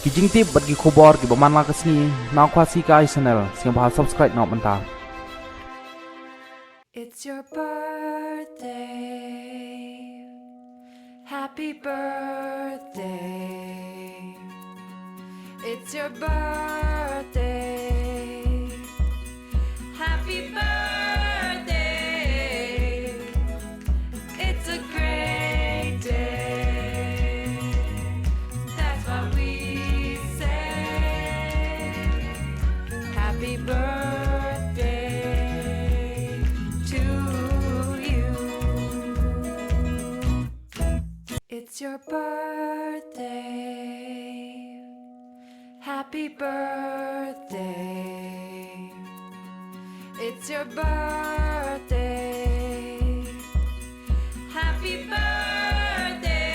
kijing tip bat gi khobor gi baman la kasni na khwasi ka channel sing bahal subscribe na manta. It's your birthday. Happy birthday. It's your birthday. Happy birthday. It's a great day. That's what we say. Happy birthday to you. It's your birthday. Happy birthday. It's your birthday. Happy birthday.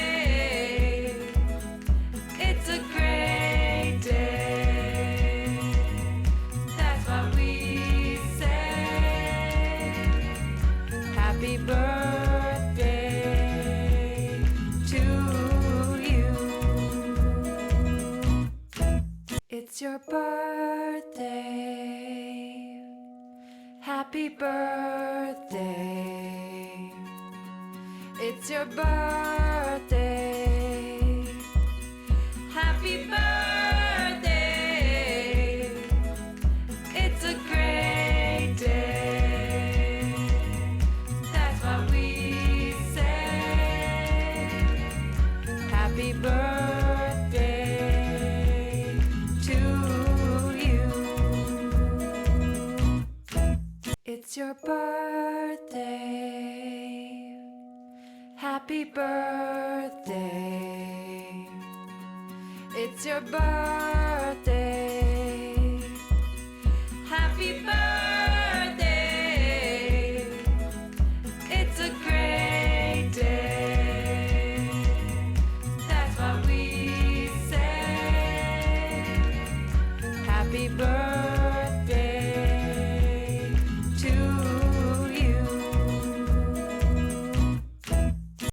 It's a great day. That's what we say. Happy birthday to you. It's your birthday. Happy birthday. It's your birthday. Happy birthday. It's a great day. That's what we say. Happy birthday to you. It's your birthday. Happy birthday. It's your birthday. Happy birthday. It's a great day. That's what we say. Happy birthday to you.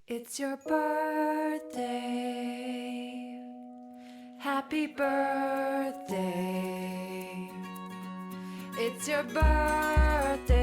It's your birthday. Happy birthday. It's your birthday.